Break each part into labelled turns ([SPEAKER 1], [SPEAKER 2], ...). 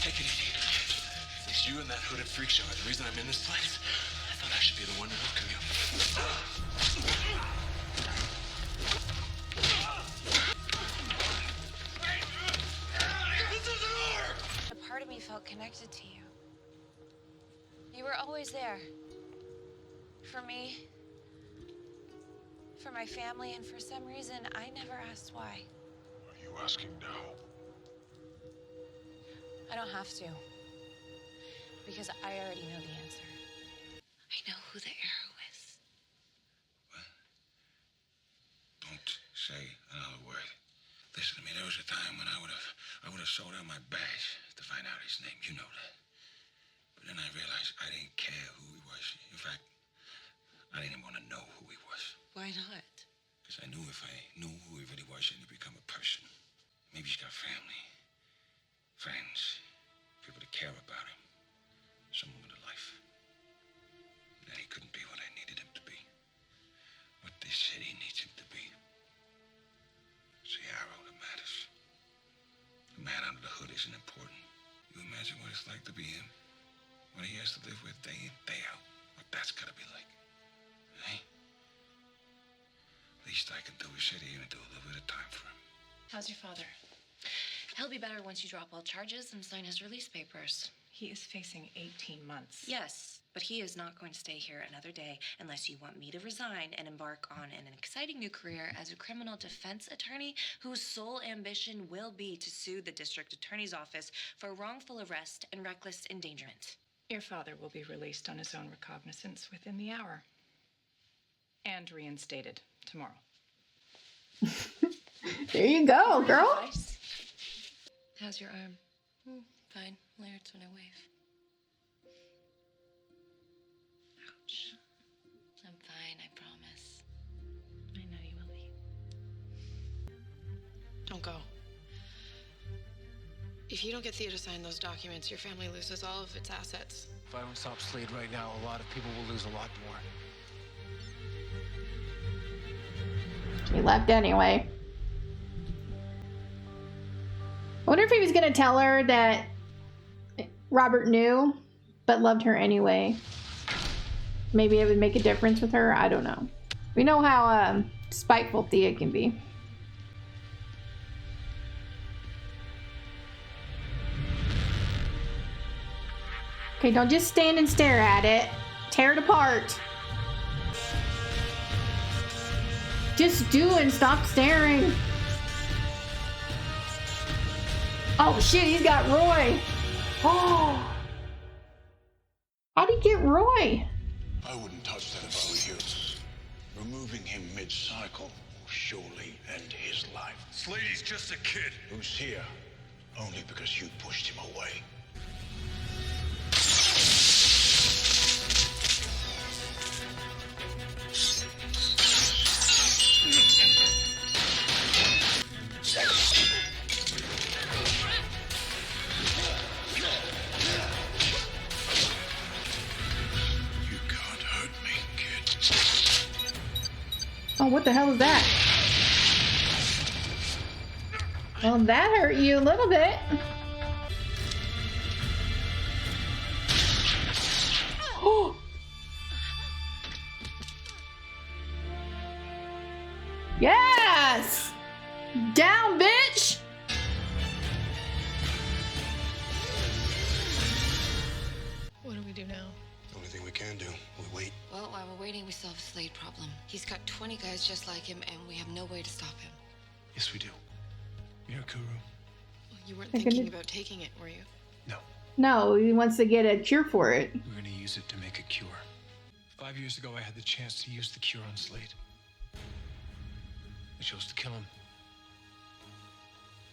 [SPEAKER 1] Take it easy. It's you and that hooded freak show are the reason I'm in this place. I thought I should be the one to welcome you.
[SPEAKER 2] A part of me felt connected to you. You were always there. For me, for my family, and for some reason, I never asked why.
[SPEAKER 3] Are you asking now?
[SPEAKER 2] I don't have to. Because I already know the answer. I know who the arrow is.
[SPEAKER 4] What? Don't say another word. Listen to me, there was a time when I would have sold out my badge to find out his name. You know that. But then I realized I didn't care who he was. In fact, I didn't even want to know who he was.
[SPEAKER 2] Why not?
[SPEAKER 4] Because I knew if I knew who he really was, he'd become a person. Maybe he's got family, friends, people that care about him. Someone with a life. Then he couldn't be what I needed him to be. What this city needs him to be. It's the arrow that matters. The man under the hood isn't important. You imagine what it's like to be him? What he has to live with day in, day out. What that's gotta be like. Hey? Least I can do is sit here and do a little bit of time for him.
[SPEAKER 5] How's your father?
[SPEAKER 6] He'll be better once you drop all charges and sign his release papers.
[SPEAKER 5] He is facing 18 months.
[SPEAKER 6] Yes, but he is not going to stay here another day unless you want me to resign and embark on an exciting new career as a criminal defense attorney whose sole ambition will be to sue the district attorney's office for wrongful arrest and reckless endangerment.
[SPEAKER 5] Your father will be released on his own recognizance within the hour. And reinstated tomorrow.
[SPEAKER 7] There you go, girl.
[SPEAKER 6] Advice? How's your arm? Fine. Only hurts when I wave. Ouch. I'm fine, I promise.
[SPEAKER 5] I know you will be.
[SPEAKER 8] Don't go. If you don't get Thea to sign those documents, your family loses all of its assets.
[SPEAKER 1] If I don't stop Slade right now, a lot of people will lose a lot more.
[SPEAKER 7] He left anyway. I wonder if he was gonna tell her that Robert knew, but loved her anyway. Maybe it would make a difference with her. I don't know. We know how spiteful Thea can be. Okay, don't just stand and stare at it. Tear it apart. Just do it and stop staring. Oh shit, he's got Roy. Oh. How'd he get Roy?
[SPEAKER 3] I wouldn't touch that if I were you. Removing him mid-cycle will surely end his life.
[SPEAKER 1] Slade's just a kid.
[SPEAKER 3] Who's here only because you pushed him away.
[SPEAKER 7] Oh, what the hell is that? Well, that hurt you a little bit. Oh! Yes! Down, bitch!
[SPEAKER 8] What do we do now?
[SPEAKER 3] The only thing we can do, we wait.
[SPEAKER 2] Well, while we're waiting, we solve the Slade problem. He's got 20 guys just like him, and we have no way to stop him.
[SPEAKER 1] Yes, we do. Mirakuru.
[SPEAKER 8] Well, you weren't thinking about taking it, were you?
[SPEAKER 1] No.
[SPEAKER 7] No, he wants to get a cure for it.
[SPEAKER 1] We're gonna use it to make a cure. 5 years ago, I had the chance to use the cure on Slade. I chose to kill him.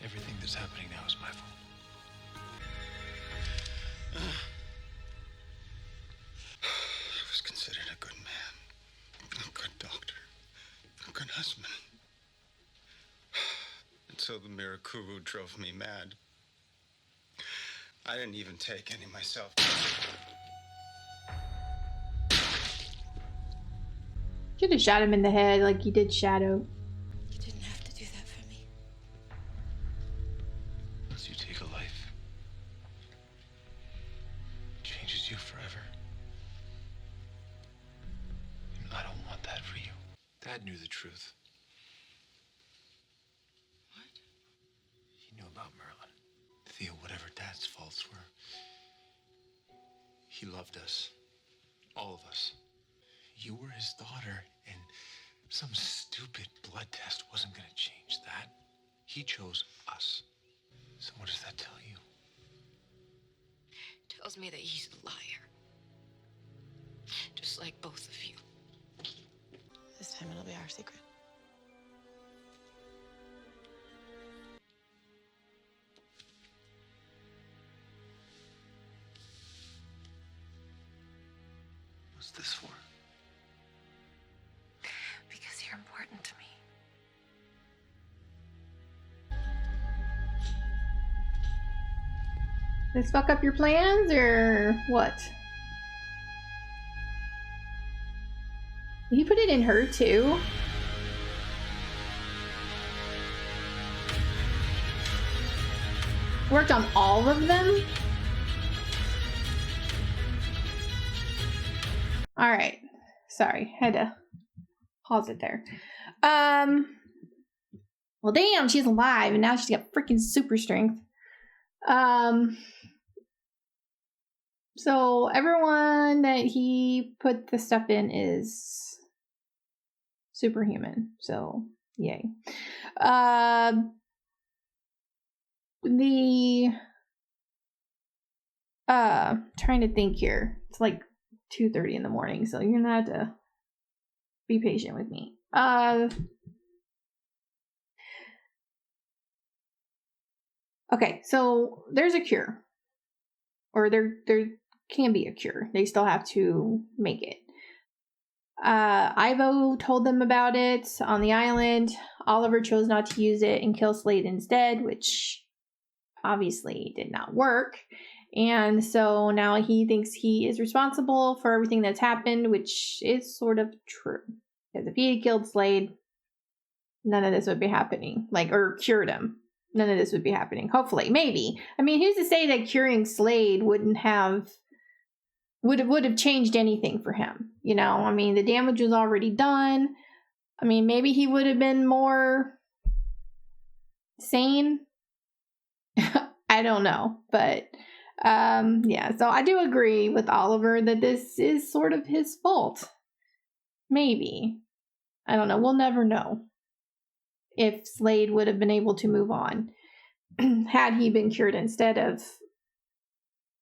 [SPEAKER 1] Everything that's happening now is my fault.
[SPEAKER 4] I was considered a good man, a good doctor, a good husband. Until the Mirakuru drove me mad. I didn't even take any myself.
[SPEAKER 7] Should have shot him in the head like you did Shadow.
[SPEAKER 2] You didn't have to do that for me.
[SPEAKER 1] Once you take a life, Dad knew the truth.
[SPEAKER 8] What?
[SPEAKER 1] He knew about Merlin. Theo, whatever Dad's faults were, he loved us. All of us. You were his daughter, and some stupid blood test wasn't going to change that. He chose us. So what does that tell you?
[SPEAKER 8] Tells me that he's a liar. Just like both of you. This time it'll be our secret.
[SPEAKER 1] What's this for?
[SPEAKER 8] Because you're important to me.
[SPEAKER 7] This fuck up your plans or what? He put it in her too. Worked on all of them. All right. Sorry, had to pause it there. Well, damn, she's alive, and now she's got freaking super strength. So everyone that he put the stuff in is superhuman. So yay. Trying to think here. It's like 2:30 in the morning, so you're gonna have to be patient with me. Okay, so there's a cure. Or there can be a cure. They still have to make it. Ivo told them about it on the island. Oliver chose not to use it and kill Slade instead, which obviously did not work. And so now he thinks he is responsible for everything that's happened, which is sort of true. Because if he had killed Slade, none of this would be happening. Or cured him. None of this would be happening. Hopefully. Maybe. I mean, who's to say that curing Slade would have changed anything for him? You know, I mean, the damage was already done. I mean, maybe he would have been more sane. I don't know. But, yeah. So I do agree with Oliver that this is sort of his fault. Maybe. I don't know. We'll never know if Slade would have been able to move on had he been cured instead of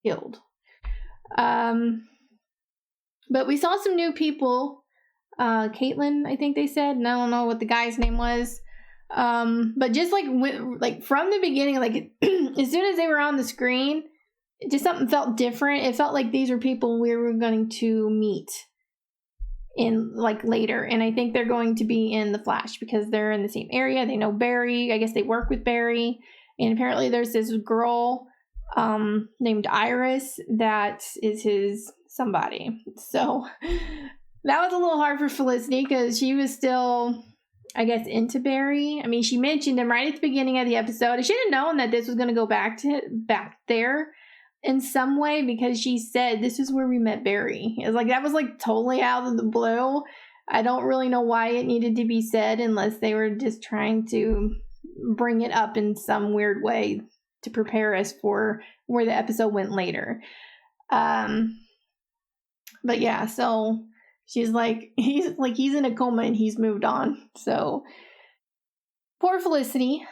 [SPEAKER 7] killed. But we saw some new people. Caitlin, I think they said, and I don't know what the guy's name was. But just from the beginning, as soon as they were on the screen, just something felt different. It felt like these were people we were going to meet in later, and I think they're going to be in the Flash because they're in the same area. They know Barry. I guess they work with Barry, and apparently there's this girl named Iris that is his somebody. So that was a little hard for Felicity because she was still, I guess, into Barry. I mean, she mentioned him right at the beginning of the episode. I should have known that this was going to go back there in some way because she said this is where we met Barry. It was that was totally out of the blue. I don't really know why it needed to be said unless they were just trying to bring it up in some weird way to prepare us for where the episode went later. But yeah, so she's he's in a coma and he's moved on. So poor Felicity.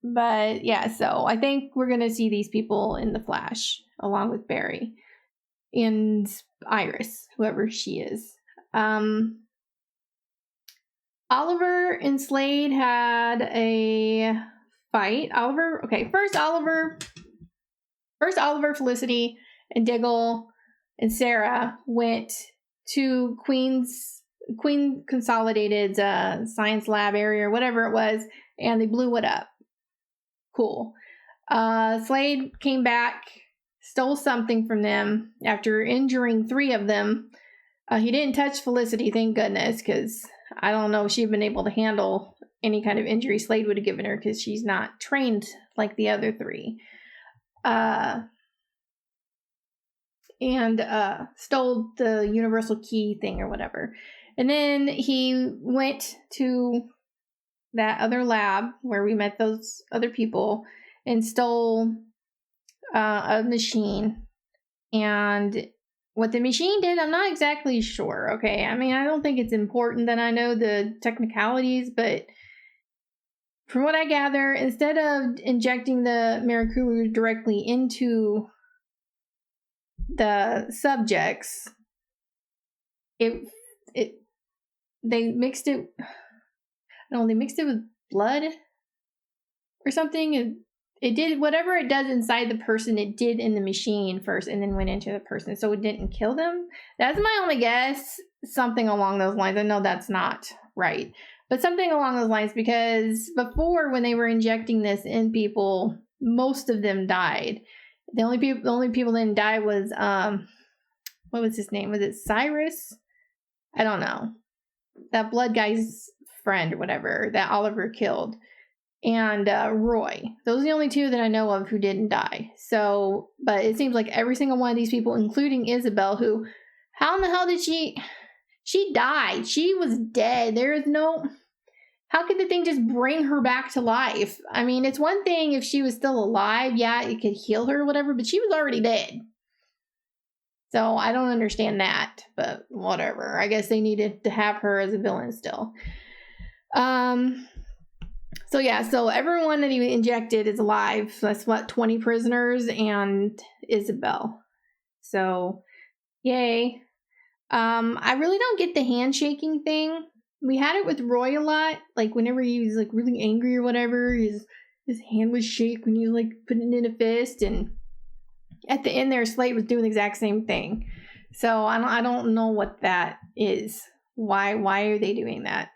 [SPEAKER 7] But yeah, so I think we're going to see these people in the Flash along with Barry and Iris, whoever she is. Oliver and Slade had a fight. First Oliver, Felicity, and Diggle and Sarah went to Queen Consolidated's science lab area or whatever it was, and they blew it up. Cool. Slade came back, stole something from them after injuring 3 of them. He didn't touch Felicity, thank goodness, because I don't know if she'd been able to handle any kind of injury Slade would have given her because she's not trained like the other 3. and stole the universal key thing or whatever. And then he went to that other lab where we met those other people and stole a machine. And what the machine did, I'm not exactly sure. Okay, I mean, I don't think it's important that I know the technicalities, but from what I gather, instead of injecting the Maraculu directly into the subjects, they mixed it. No, they mixed it with blood or something. It did whatever it does inside the person, it did in the machine first and then went into the person. So it didn't kill them. That's my only guess. Something along those lines. I know that's not right. But something along those lines, because before when they were injecting this in people, most of them died. The only people that didn't die was what was his name? Was it Cyrus? I don't know. That blood guy's friend or whatever that Oliver killed. And Roy. Those are the only two that I know of who didn't die. So, but it seems like every single one of these people, including Isabel, who, how in the hell did she died. She was dead. There is no, how could the thing just bring her back to life? I mean, it's one thing if she was still alive. Yeah, it could heal her or whatever, but she was already dead. So I don't understand that, but whatever. I guess they needed to have her as a villain still. So yeah, so everyone that he injected is alive. So that's what, 20 prisoners and Isabel. So, yay. I really don't get the handshaking thing. We had it with Roy a lot. Like whenever he was like really angry or whatever, his hand would shake when he was like putting it in a fist. And at the end there, Slate was doing the exact same thing. So I don't know what that is. Why are they doing that?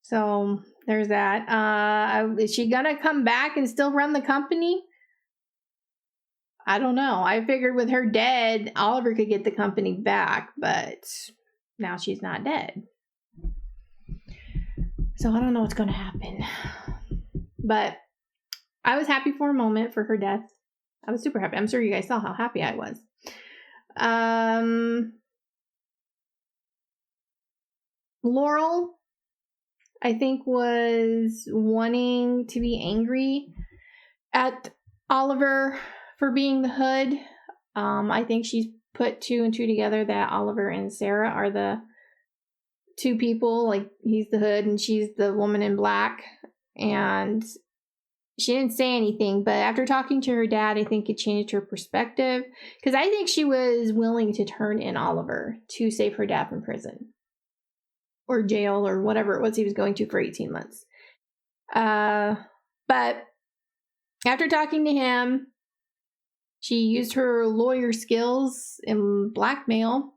[SPEAKER 7] So there's that. Is she gonna come back and still run the company? I don't know. I figured with her dead, Oliver could get the company back, but now she's not dead. So I don't know what's gonna happen. But I was happy for a moment for her death. I was super happy. I'm sure you guys saw how happy I was. Laurel, I think, was wanting to be angry at Oliver for being the hood. I think she's put two and two together that Oliver and Sarah are the two people. Like, he's the hood and she's the woman in black. And she didn't say anything, but after talking to her dad, I think it changed her perspective. Because I think she was willing to turn in Oliver to save her dad from prison. Or jail, or whatever it was he was going to for 18 months. But after talking to him, she used her lawyer skills in blackmail,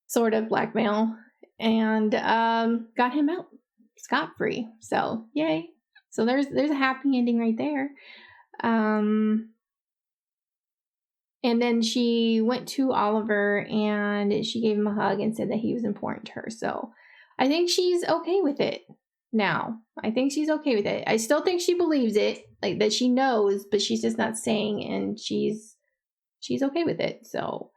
[SPEAKER 7] sort of blackmail, and got him out scot-free. So, yay. So there's a happy ending right there. And then she went to Oliver and she gave him a hug and said that he was important to her. So I think she's okay with it now. I think she's okay with it. I still think she believes it, like that she knows, but she's just not saying, and she's okay with it. So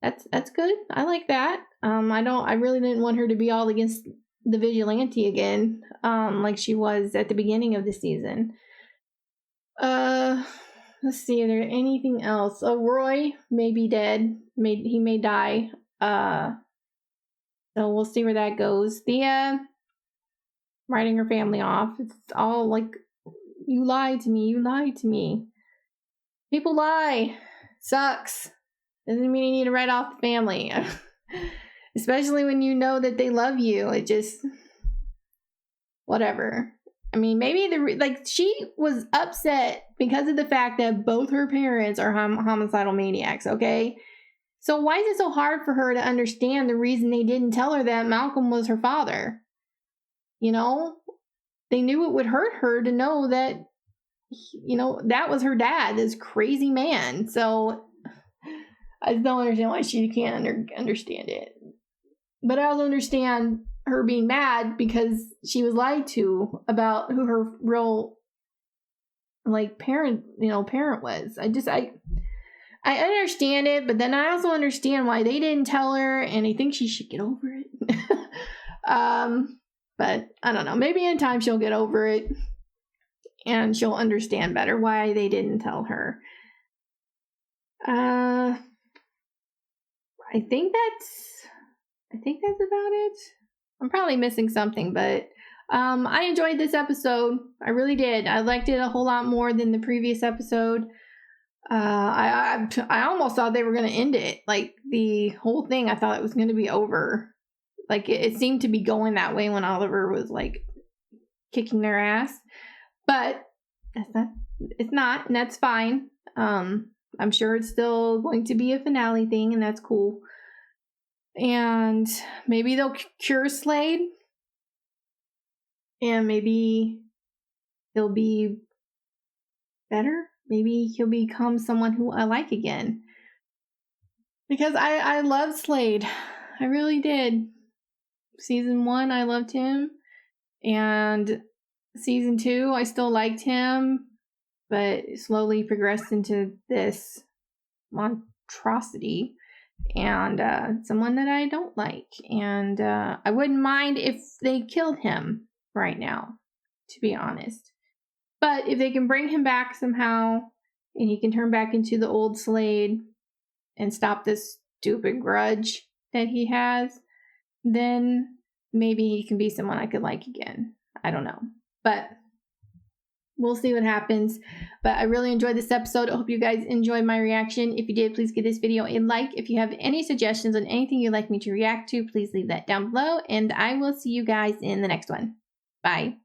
[SPEAKER 7] that's good. I like that. I really didn't want her to be all against the vigilante again, like she was at the beginning of the season. Let's see, is there anything else? Oh, Roy may be dead. He may die. So we'll see where that goes. Thea writing her family off. It's all like, you lied to me. You lied to me. People lie. Sucks. Doesn't mean you need to write off the family. Especially when you know that they love you. It just, whatever. I mean, maybe she was upset because of the fact that both her parents are homicidal maniacs, okay? So why is it so hard for her to understand the reason they didn't tell her that Malcolm was her father? You know? They knew it would hurt her to know that, that was her dad, this crazy man. So I just don't understand why she can't understand it. But I also understand her being mad because she was lied to about who her real like parent was. I understand it, but then I also understand why they didn't tell her, and I think she should get over it. But I don't know. Maybe in time she'll get over it, and she'll understand better why they didn't tell her. I think that's about it. I'm probably missing something, but I enjoyed this episode. I really did. I liked it a whole lot more than the previous episode. I almost thought they were going to end it. Like, the whole thing, I thought it was going to be over. Like, it seemed to be going that way when Oliver was, like, kicking their ass. But it's not, and that's fine. I'm sure it's still going to be a finale thing, and that's cool. And maybe they'll cure Slade. And maybe he'll be better. Maybe he'll become someone who I like again. Because I love Slade. I really did. Season 1, I loved him. And season 2, I still liked him. But slowly progressed into this monstrosity. And someone that I don't like. And I wouldn't mind if they killed him right now, to be honest. But if they can bring him back somehow, and he can turn back into the old Slade and stop this stupid grudge that he has, then maybe he can be someone I could like again. I don't know. But we'll see what happens. But I really enjoyed this episode. I hope you guys enjoyed my reaction. If you did, please give this video a like. If you have any suggestions on anything you'd like me to react to, please leave that down below. And I will see you guys in the next one. Bye.